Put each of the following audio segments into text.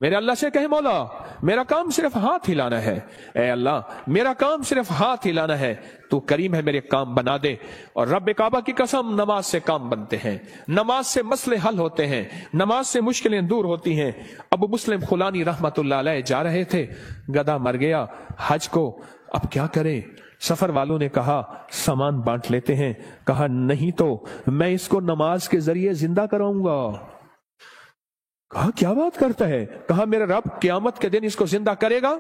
میرے اللہ سے کہیں مولا میرا کام صرف ہاتھ ہلانا ہے، اے اللہ میرا کام صرف ہاتھ ہلانا ہے، تو کریم ہے میرے کام بنا دے۔ اور رب کعبہ کی قسم نماز سے کام بنتے ہیں، نماز سے مسئلے حل ہوتے ہیں، نماز سے مشکلیں دور ہوتی ہیں۔ ابو مسلم خولانی رحمت اللہ علیہ جا رہے تھے، گدھا مر گیا حج کو، اب کیا کریں؟ سفر والوں نے کہا سامان بانٹ لیتے ہیں، کہا نہیں تو میں اس کو نماز کے ذریعے زندہ کراؤں گا۔ کہا کیا بات کرتا ہے؟ کہا میرا رب قیامت کے دن اس کو زندہ کرے گا؟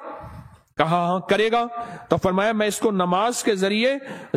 کہا ہاں کرے گا۔ تو فرمایا میں اس کو نماز کے ذریعے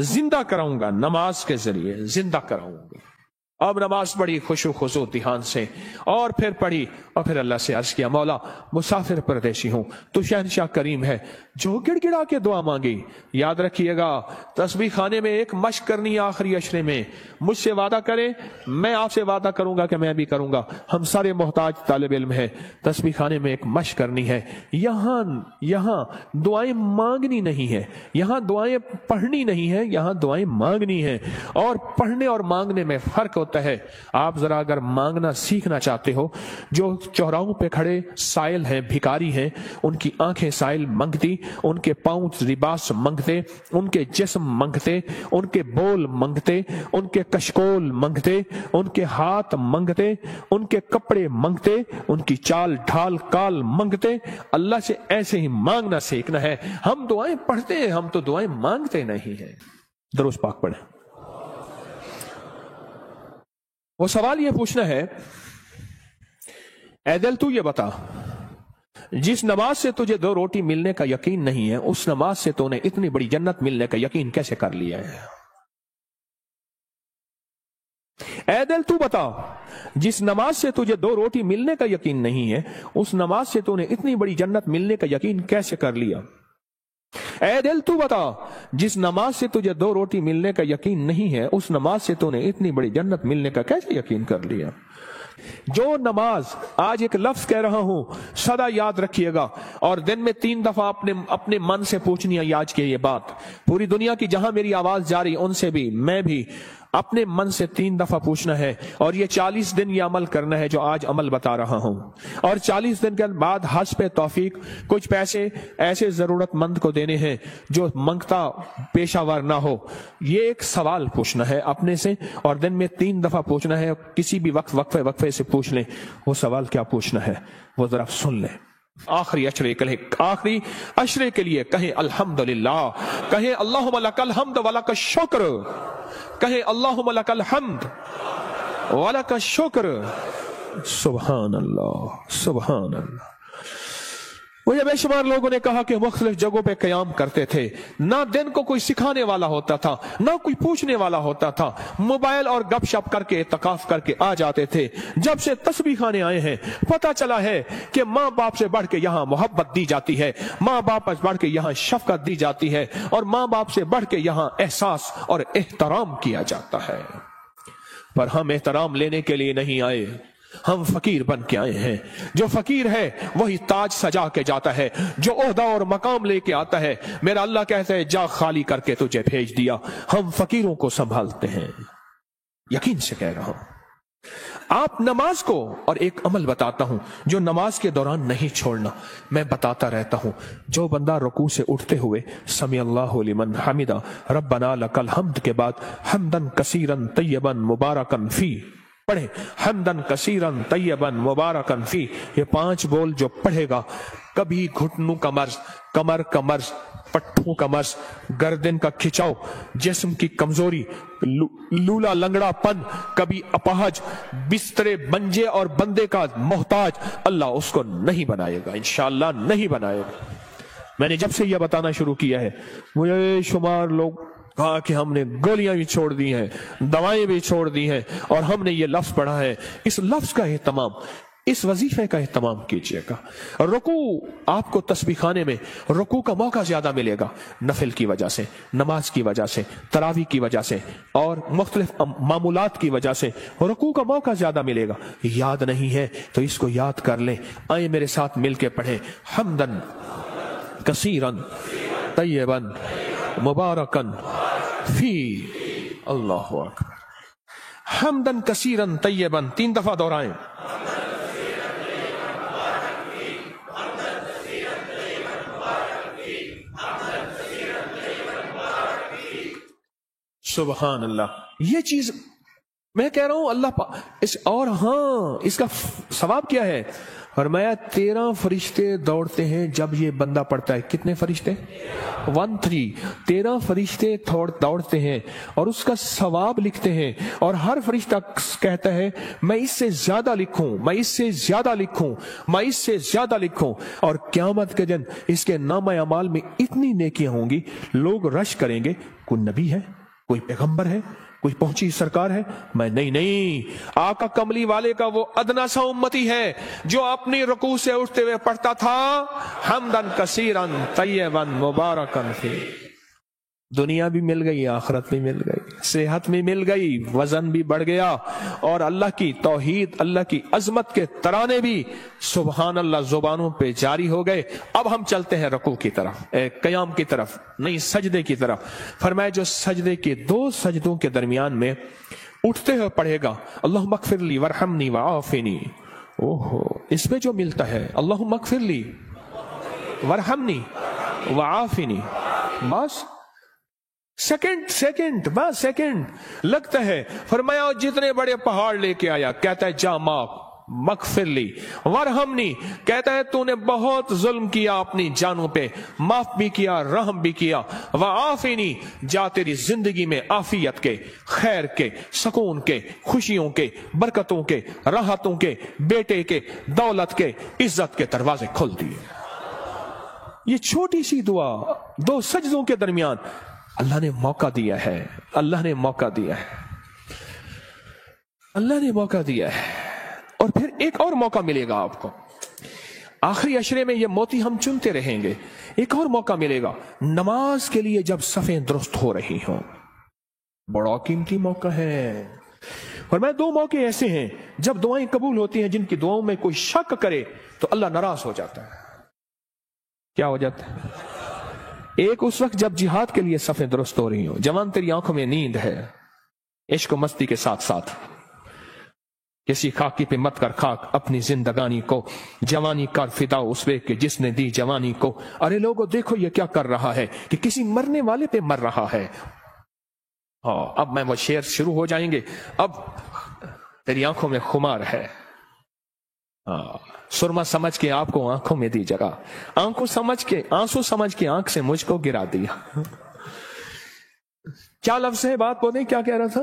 زندہ کراؤں گا، نماز کے ذریعے زندہ کراؤں گا۔ اب نماز پڑھی خوشو خضوع دھیان سے، اور پھر پڑھی، اور پھر اللہ سے عرض کیا مولا مسافر پردیشی ہوں، تو شہنشاہ کریم ہے، جو گڑ گڑا کے دعا مانگی۔ یاد رکھیے گا تسبیح خانے میں ایک مشق کرنی ہے آخری عشرے میں، مجھ سے وعدہ کرے میں آپ سے وعدہ کروں گا کہ میں بھی کروں گا، ہم سارے محتاج طالب علم ہیں، تسبیح خانے میں ایک مشق کرنی ہے۔ یہاں دعائیں مانگنی نہیں ہے، یہاں دعائیں پڑھنی نہیں ہے، یہاں دعائیں مانگنی ہے، اور پڑھنے اور مانگنے میں فرق ہوتا ہے۔ آپ ذرا اگر مانگنا سیکھنا چاہتے ہو، جو چوراہوں پہ کھڑے سائل ہیں، بھکاری ہیں، ان کی آنکھیں سائل منگتی، ان کے پاؤں لباس منگتے، ان کے جسم منگتے، ان کے بول منگتے، ان کے کشکول منگتے، ان کے ہاتھ منگتے، ان کے کپڑے منگتے، ان کی چال ڈھال کال منگتے۔ اللہ سے ایسے ہی مانگنا سیکھنا ہے۔ ہم دعائیں پڑھتے ہیں، ہم تو دعائیں مانگتے نہیں ہیں۔ درود پاک پڑھیں۔ وہ سوال یہ پوچھنا ہے، اے دل تو یہ بتا، جس نماز سے تجھے 2 روٹی ملنے کا یقین نہیں ہے، اس نماز سے تو نے اتنی بڑی جنت ملنے کا یقین کیسے کر لیا ہے؟ اے دل تو بتا، جس نماز سے تجھے 2 روٹی ملنے کا یقین نہیں ہے، اس نماز سے تو نے اتنی بڑی جنت ملنے کا یقین کیسے کر لیا؟ اے دل تو بتا، جس نماز سے تجھے 2 روٹی ملنے کا یقین نہیں ہے، اس نماز سے تو نے اتنی بڑی جنت ملنے کا کیسے یقین کر لیا؟ جو نماز، آج ایک لفظ کہہ رہا ہوں سدا یاد رکھیے گا، اور دن میں 3 دفعہ اپنے من سے پوچھنی ہے آج کے یہ بات، پوری دنیا کی جہاں میری آواز جاری ان سے بھی، میں بھی اپنے من سے 3 دفعہ پوچھنا ہے، اور یہ 40 دن یہ عمل کرنا ہے جو آج عمل بتا رہا ہوں، اور 40 دن کے بعد حسب توفیق کچھ پیسے ایسے ضرورت مند کو دینے ہیں جو منگتا پیشہ ور نہ ہو۔ یہ ایک سوال پوچھنا ہے اپنے سے، اور دن میں 3 دفعہ پوچھنا ہے، کسی بھی وقت وقفے سے پوچھ لیں۔ وہ سوال کیا پوچھنا ہے وہ ذرا سن لیں۔ آخری عشرے کے لیے کہیں الحمدللہ، کہیں اللہم لک الحمد ولک الشکر، کہیں اللہم لک الحمد ولک الشکر۔ سبحان اللہ سبحان اللہ۔ مجھے بے شمار لوگوں نے کہا کہ مختلف جگہوں پہ قیام کرتے تھے، نہ دن کو کوئی سکھانے والا ہوتا تھا، نہ کوئی پوچھنے والا ہوتا تھا، موبائل اور گپ شپ کر کے اعتکاف کر کے آ جاتے تھے۔ جب سے تسبیح خانے آئے ہیں پتہ چلا ہے کہ ماں باپ سے بڑھ کے یہاں محبت دی جاتی ہے، ماں باپ سے بڑھ کے یہاں شفقت دی جاتی ہے، اور ماں باپ سے بڑھ کے یہاں احساس اور احترام کیا جاتا ہے۔ پر ہم احترام لینے کے لیے نہیں آئے، ہم فقیر بن کے آئے ہیں۔ جو فقیر ہے وہی تاج سجا کے جاتا ہے، جو عہدہ اور مقام لے کے آتا ہے میرا اللہ کہتا ہے جا خالی کر کے تجھے بھیج دیا۔ ہم فقیروں کو سنبھالتے ہیں، یقین سے کہہ رہا ہوں۔ آپ نماز کو، اور ایک عمل بتاتا ہوں جو نماز کے دوران نہیں چھوڑنا، میں بتاتا رہتا ہوں، جو بندہ رکوع سے اٹھتے ہوئے سمی اللہ لمن حمدہ ربنا لک الحمد کے بعد حمدن کثیرن طیبن مبارکن فی پڑھیں، حمدن کثیرن طیبن مبارکن فی، یہ 5 بول جو پڑھے گا، کبھی گھٹنوں کا مرض، کمر کا مرض، پٹھوں کا مرض، گردن کا کھچاؤ، جسم کی کمزوری، لولا لنگڑا پن، کبھی اپاہج، بسترے بنجے اور بندے کا محتاج، اللہ اس کو نہیں بنائے گا، انشاءاللہ نہیں بنائے گا۔ میں نے جب سے یہ بتانا شروع کیا ہے مجھے شمار لوگ کہا کہ ہم نے گولیاں بھی چھوڑ دی ہیں، دوائیں بھی چھوڑ دی ہیں، اور ہم نے یہ لفظ پڑھا ہے۔ اس لفظ کا اہتمام، اس وظیفے کا اہتمام کیجئے گا۔ رکوع، آپ کو تسبیح خانے میں رکوع کا موقع زیادہ ملے گا، نفل کی وجہ سے، نماز کی وجہ سے، تراویح کی وجہ سے، اور مختلف معمولات کی وجہ سے رکوع کا موقع زیادہ ملے گا۔ یاد نہیں ہے تو اس کو یاد کر لیں۔ آئیں میرے ساتھ مل کے پڑھیں، حمدن کثیرن طیبن مبارکن فی، اللہ اکبر، حمدن کثیرن طیبن، 3 دفعہ دہرائیں، سبحان اللہ. یہ چیز میں کہہ رہا ہوں اللہ اور ہاں اس کا ثواب کیا ہے؟ فرمایا 13 فرشتے دوڑتے ہیں جب یہ بندہ پڑھتا ہے. کتنے فرشتے؟ 13 فرشتے دوڑتے ہیں اور اس کا ثواب لکھتے ہیں، اور ہر فرشتہ کہتا ہے میں اس سے زیادہ لکھوں، میں اس سے زیادہ لکھوں، میں اس سے زیادہ لکھوں. اور قیامت کے دن اس کے نامہ اعمال میں اتنی نیکیاں ہوں گی، لوگ رش کریں گے کوئی نبی ہے، کوئی پیغمبر ہے، کوئی پہنچی سرکار ہے. میں نہیں، آقا کملی والے کا وہ ادنا سا امتی ہے جو اپنی رکوع سے اٹھتے ہوئے پڑھتا تھا حمدن کثیرن طیبا مبارکن فی. دنیا بھی مل گئی، آخرت بھی مل گئی، صحت بھی مل گئی، وزن بھی بڑھ گیا، اور اللہ کی توحید، اللہ کی عظمت کے ترانے بھی سبحان اللہ زبانوں پہ جاری ہو گئے. اب ہم چلتے ہیں رکوع کی طرف، قیام کی طرف، نہیں سجدے کی طرف. فرمایا جو سجدے کے 2 سجدوں کے درمیان میں اٹھتے ہوئے پڑھے گا اللہم اغفر لی وارحمنی وعافنی، اس میں جو ملتا ہے اللہم اغفر لی وارحمنی وعافنی، بس سیکنڈ بس سیکنڈ لگتا ہے. فرمایا جتنے بڑے پہاڑ لے کے آیا، کہتا ہے جا مغفر لی ورحمنی، کہتا ہے تو نے بہت ظلم کیا اپنی جانوں پہ، معاف بھی کیا، رحم بھی کیا. وعافنی، جا تیری زندگی میں عافیت کے، خیر کے، سکون کے، خوشیوں کے، برکتوں کے، راحتوں کے، بیٹے کے، دولت کے، عزت کے دروازے کھول دیے. یہ چھوٹی سی دعا 2 سجدوں کے درمیان اللہ نے موقع دیا ہے، اللہ نے موقع دیا ہے، اللہ نے موقع دیا ہے. اور پھر ایک اور موقع ملے گا آپ کو آخری عشرے میں، یہ موتی ہم چنتے رہیں گے. ایک اور موقع ملے گا نماز کے لیے جب صفیں درست ہو رہی ہوں، بڑا قیمتی موقع ہے. اور میں 2 موقع ایسے ہیں جب دعائیں قبول ہوتی ہیں جن کی دعاؤں میں کوئی شک کرے تو اللہ ناراض ہو جاتا ہے. کیا ہو جاتا ہے؟ ایک اس وقت جب جہاد کے لیے صفیں درست ہو رہی ہوں، جوان تیری آنکھوں میں نیند ہے، عشق و مستی کے ساتھ ساتھ کسی خاکی پہ مت کر خاک اپنی زندگانی کو، جوانی کر فدا اس وے کہ جس نے دی جوانی کو. ارے لوگو دیکھو یہ کیا کر رہا ہے کہ کسی مرنے والے پہ مر رہا ہے. ہاں اب میں وہ شعر شروع ہو جائیں گے. اب تیری آنکھوں میں خمار ہے، سرما سمجھ کے آپ کو آنکھوں میں دی جگہ، آنکھوں سمجھ کے آنسو سمجھ کے آنکھ سے مجھ کو گرا دیا. کیا لفظ ہے، بات بولیں، کیا کہہ رہا تھا؟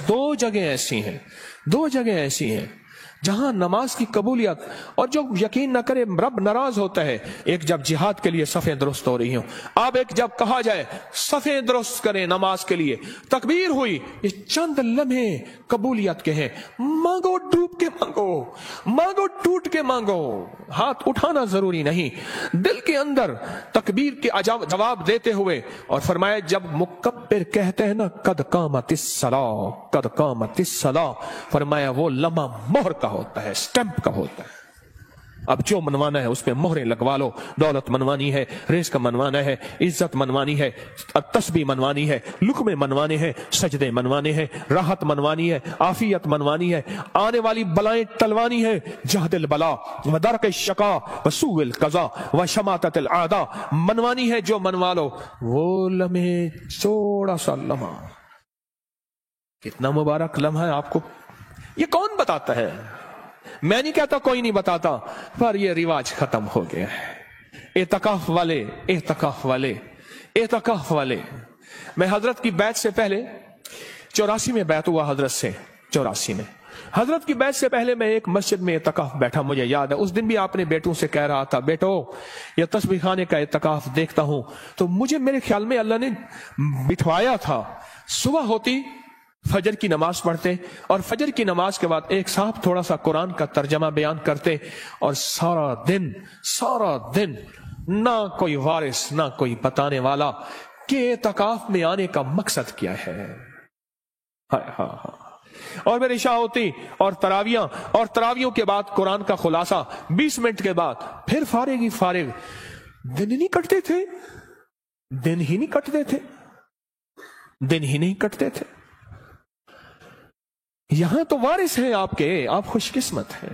2 جگہیں ایسی ہیں جہاں نماز کی قبولیت، اور جو یقین نہ کرے رب ناراض ہوتا ہے. ایک جب جہاد کے لیے صفیں درست ہو رہی ہوں، اب ایک جب کہا جائے صفیں درست کریں نماز کے لیے، تکبیر ہوئی، یہ چند لمحے قبولیت کے ہیں. مانگو ڈوب کے مانگو، مانگو ٹوٹ کے مانگو، ہاتھ اٹھانا ضروری نہیں، دل کے اندر تکبیر کے جواب دیتے ہوئے. اور فرمایا جب مکبر کہتے ہیں نا قد قامت الصلاۃ، قد قامت الصلاۃ، فرمایا وہ لمحہ مہر کا ہوتا ہے، سٹیمپ کا ہوتا ہے. اب جو منوانا ہے اس پہ مہریں لگوا لو. دولت منوانی ہے، رزق منوانا ہے، عزت منوانی ہے، تسبیح منوانی ہے، لقمے منوانے ہیں، سجدے منوانے ہیں، راحت منوانی ہے، عافیت منوانی ہے، آنے والی بلائیں ٹلوانی ہے. جہد البلا ودرک الشقا وسوء القضاء وشماتت الاعداء منوانی ہے. جو منوا لو وہ لمحے، تھوڑا سا لمحہ، کتنا مبارک لمحہ ہے. آپ کو یہ کون بتاتا ہے؟ میں نہیں کہتا کوئی نہیں بتاتا، پر یہ رواج ختم ہو گیا ہے. اعتکاف والے. میں حضرت کی بیعت سے پہلے 84 میں بیعت ہوا حضرت سے، 84 میں حضرت کی بیعت سے پہلے میں ایک مسجد میں اعتکاف بیٹھا. مجھے یاد ہے اس دن بھی آپ نے بیٹوں سے کہہ رہا تھا بیٹو یہ تسبیح خانے کا اعتکاف دیکھتا ہوں تو مجھے میرے خیال میں اللہ نے بٹھوایا تھا. صبح ہوتی فجر کی نماز پڑھتے اور فجر کی نماز کے بعد ایک صاحب تھوڑا سا قرآن کا ترجمہ بیان کرتے اور سارا دن نہ کوئی وارث نہ کوئی بتانے والا کہ اعتکاف میں آنے کا مقصد کیا ہے. اور میری عشاء ہوتی اور تراویوں کے بعد قرآن کا خلاصہ 20 منٹ کے بعد پھر فارغ. دن ہی نہیں کٹتے تھے. یہاں تو وارث ہیں آپ کے، آپ خوش قسمت ہیں.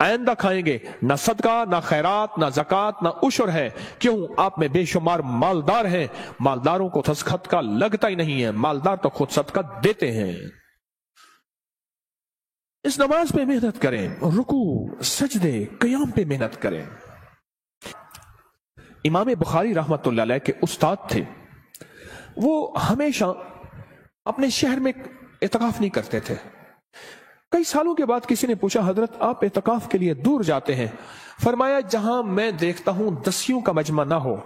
آئندہ کھائیں گے، نہ صدقہ نہ خیرات نہ زکات نہ عشر ہے، کیوں آپ میں بے شمار مالدار ہیں، مالداروں کو صدقہ لگتا ہی نہیں ہے، مالدار تو خود صدقہ دیتے ہیں۔ اس نماز پہ محنت کریں، رکوع سجدے قیام پہ محنت کریں۔ امام بخاری رحمت اللہ علیہ کے استاد تھے، وہ ہمیشہ اپنے شہر میں اعتکاف نہیں کرتے تھے۔ کئی سالوں کے بعد کسی نے پوچھا، حضرت آپ اعتکاف کے لیے دور جاتے ہیں؟ فرمایا جہاں میں دیکھتا ہوں 10 کا مجمع نہ ہو،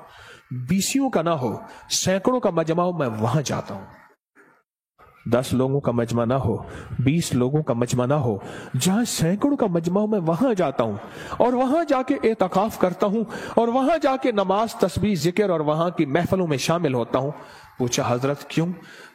20 کا نہ ہو، سینکڑوں کا مجمع ہو، میں وہاں جاتا ہوں۔ 10 لوگوں کا مجمع نہ ہو، 20 لوگوں کا مجمع نہ ہو، جہاں سینکڑوں کا مجمع ہو، میں وہاں جاتا ہوں اور وہاں جا کے اعتکاف کرتا ہوں اور وہاں جا کے نماز تسبیح ذکر اور وہاں کی محفلوں میں شامل ہوتا ہوں۔ پوچھا حضرت کیوں؟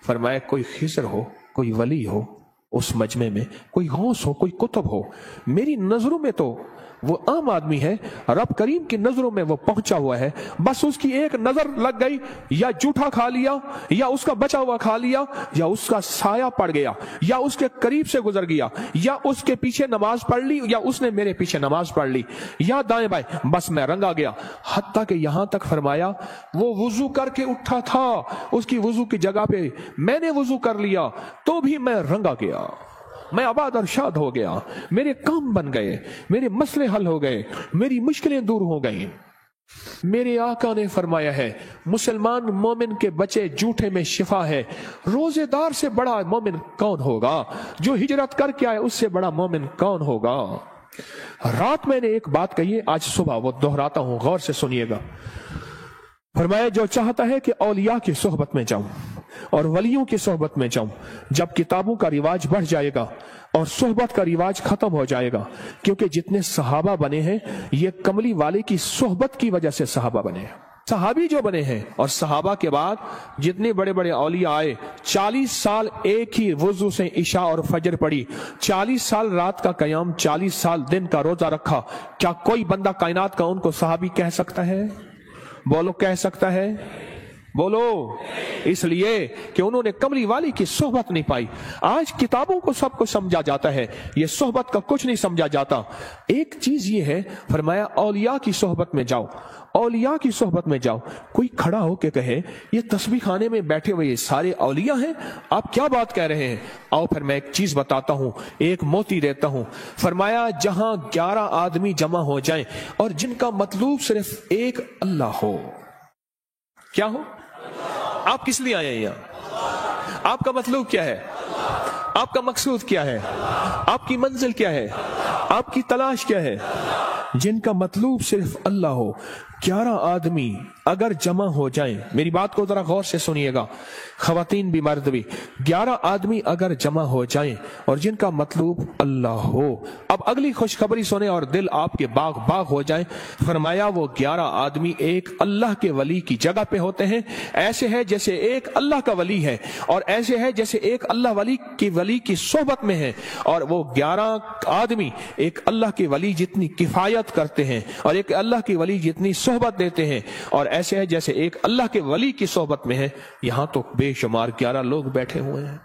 فرمایا کوئی خضر ہو، کوئی ولی ہو اس مجمع میں، کوئی غوث ہو، کوئی قطب ہو، میری نظروں میں تو وہ عام آدمی ہے، رب کریم کی نظروں میں وہ پہنچا ہوا ہے، بس اس کی ایک نظر لگ گئی، یا جھوٹا کھا لیا، یا اس کا بچا ہوا کھا لیا، یا اس کا سایہ پڑ گیا، یا اس کے قریب سے گزر گیا، یا اس کے پیچھے نماز پڑھ لی، یا اس نے میرے پیچھے نماز پڑھ لی، یا دائیں بائیں، بس میں رنگا گیا۔ حتیٰ کہ یہاں تک فرمایا وہ وضو کر کے اٹھا تھا، اس کی وضو کی جگہ پہ میں نے وضو کر لیا تو بھی میں رنگا گیا، میں آباد اور شاد ہو گیا، میرے کام بن گئے، میرے مسئلے حل ہو گئے، میری مشکلیں دور ہو گئیں۔ میرے آقا نے فرمایا ہے مسلمان مومن کے بچے جھوٹے میں شفا ہے۔ روزے دار سے بڑا مومن کون ہوگا؟ جو ہجرت کر کے آئے اس سے بڑا مومن کون ہوگا؟ رات میں نے ایک بات کہی ہے، آج صبح وہ دہراتا ہوں، غور سے سنیے گا۔ فرمایا جو چاہتا ہے کہ اولیاء کی صحبت میں جاؤں اور ولیوں کی صحبت میں جاؤں، جب کتابوں کا رواج بڑھ جائے گا اور صحبت کا رواج ختم ہو جائے گا، کیونکہ جتنے صحابہ بنے ہیں یہ کملی والے کی صحبت کی وجہ سے صحابہ بنے ہیں، صحابی جو بنے ہیں۔ اور صحابہ کے بعد جتنے بڑے بڑے اولیاء آئے، 40 سال ایک ہی وضو سے عشاء اور فجر پڑھی، 40 سال رات کا قیام، 40 سال دن کا روزہ رکھا، کیا کوئی بندہ کائنات کا ان کو صحابی کہہ سکتا ہے؟ بولو کہہ سکتا ہے؟ بولو۔ اس لیے کہ انہوں نے کملی والی کی صحبت نہیں پائی۔ آج کتابوں کو سب کچھ سمجھا جاتا ہے، یہ صحبت کا کچھ نہیں سمجھا جاتا۔ ایک چیز یہ ہے، فرمایا اولیاء کی صحبت میں جاؤ، اولیاء کی صحبت میں جاؤ۔ کوئی کھڑا ہو کے کہے یہ تسبیح خانے میں بیٹھے ہوئے یہ سارے اولیاء ہیں، آپ کیا بات کہہ رہے ہیں؟ آؤ پھر میں ایک چیز بتاتا ہوں، ایک موتی دیتا ہوں۔ فرمایا جہاں 11 آدمی جمع ہو جائیں اور جن کا مطلوب صرف ایک اللہ ہو، کیا ہو؟ آپ کس لیے آئے ہیں یہاں؟ آپ کا مطلوب کیا ہے؟ آپ کا مقصود کیا ہے؟ آپ کی منزل کیا ہے؟ آپ کی تلاش کیا ہے؟ جن کا مطلوب صرف اللہ ہو، 11 آدمی اگر جمع ہو جائیں، میری بات کو ذرا غور سے سنیے گا، خواتین بھی مرد بھی، 11 آدمی اگر جمع ہو جائیں اور جن کا مطلوب اللہ ہو۔ اب اگلی خوشخبری سنیں اور دل آپ کے باغ باغ ہو جائیں۔ فرمایا وہ 11 آدمی ایک اللہ کے ولی کی جگہ پہ ہوتے ہیں، ایسے ہے جیسے ایک اللہ کا ولی ہے، اور ایسے ہے جیسے ایک اللہ ولی کی صحبت میں ہے، اور وہ 11 آدمی ایک اللہ کے ولی جتنی کفایت کرتے ہیں اور ایک اللہ کے ولی جتنی صحبت دیتے ہیں، اور ایسے ہے جیسے ایک اللہ کے ولی کی صحبت میں ہے۔ یہاں تو بے شمار 11 لوگ بیٹھے ہوئے ہیں،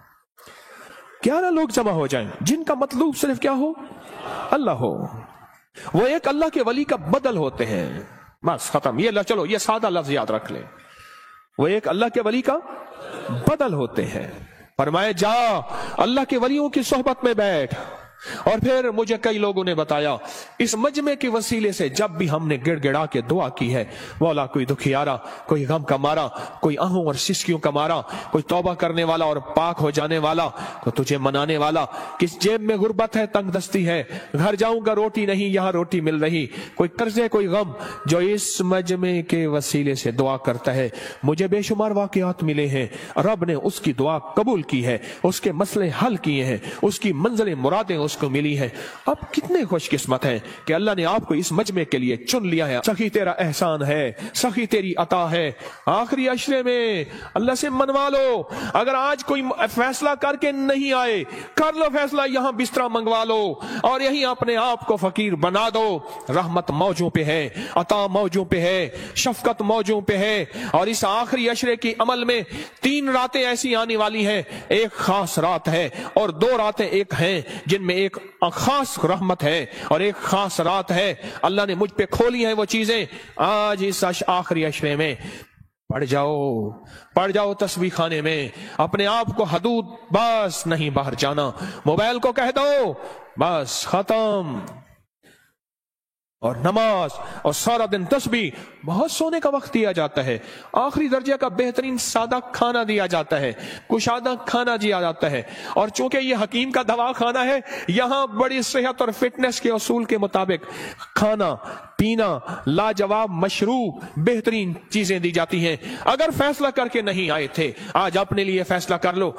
11 لوگ جمع ہو جائیں جن کا مطلوب صرف کیا ہو؟ اللہ ہو، وہ ایک اللہ کے ولی کا بدل ہوتے ہیں، بس ختم۔ یہ چلو یہ سادہ لفظ یاد رکھ لیں، وہ ایک اللہ کے ولی کا بدل ہوتے ہیں۔ فرمایا جا اللہ کے ولیوں کی صحبت میں بیٹھ۔ اور پھر مجھے کئی لوگوں نے بتایا اس مجمع کے وسیلے سے جب بھی ہم نے گڑ گڑا کے دعا کی ہے، مولا کوئی دکھیارا، کوئی غم کا مارا، کوئی آہوں اور سسکیوں کا مارا، کوئی توبہ کرنے والا اور پاک ہو جانے والا، کوئی تجھے منانے والا، کس جیب میں غربت ہے، تنگ دستی ہے، گھر جاؤں گا روٹی نہیں یہاں روٹی مل رہی، کوئی قرضے کوئی غم، جو اس مجمع کے وسیلے سے دعا کرتا ہے، مجھے بے شمار واقعات ملے ہیں، رب نے اس کی دعا قبول کی ہے، اس کے مسئلے حل کیے ہیں، اس کی منزلیں مرادیں اس کو ملی ہے۔ اب کتنے خوش قسمت ہیں کہ اللہ نے آپ کو اس مجمع کے لیے چن لیا ہے۔ سخی تیرا احسان ہے، سخی تیری عطا ہے۔ آخری عشرے میں اللہ سے منوا لو، اگر آج کوئی فیصلہ کر کے نہیں آئے کر لو فیصلہ، یہاں بستر منگوا لو اور یہیں اپنے آپ کو فقیر بنا دو۔ رحمت موجوں پہ ہے، عطا موجوں پہ ہے، شفقت موجوں پہ ہے، اور اس آخری عشرے کی عمل میں 3 راتیں ایسی آنے والی ہیں، ایک خاص رات ہے اور 2 راتیں ایک ہیں جن میں ایک خاص رحمت ہے اور ایک خاص رات ہے، اللہ نے مجھ پہ کھولی ہیں وہ چیزیں۔ آج اس آخری عشرے میں پڑھ جاؤ تسبیح خانے میں، اپنے آپ کو حدود بس نہیں باہر جانا، موبائل کو کہہ دو بس ختم، اور نماز اور سارا دن تسبیح۔ بہت سونے کا وقت دیا جاتا ہے، آخری درجے کا بہترین سادہ کھانا دیا جاتا ہے، کشادہ کھانا دیا جاتا ہے، اور چونکہ یہ حکیم کا دوا کھانا ہے، یہاں بڑی صحت اور فٹنس کے اصول کے مطابق کھانا پینا لاجواب مشروع بہترین چیزیں دی جاتی ہیں۔ اگر فیصلہ کر کے نہیں آئے تھے، آج اپنے لیے فیصلہ کر لو۔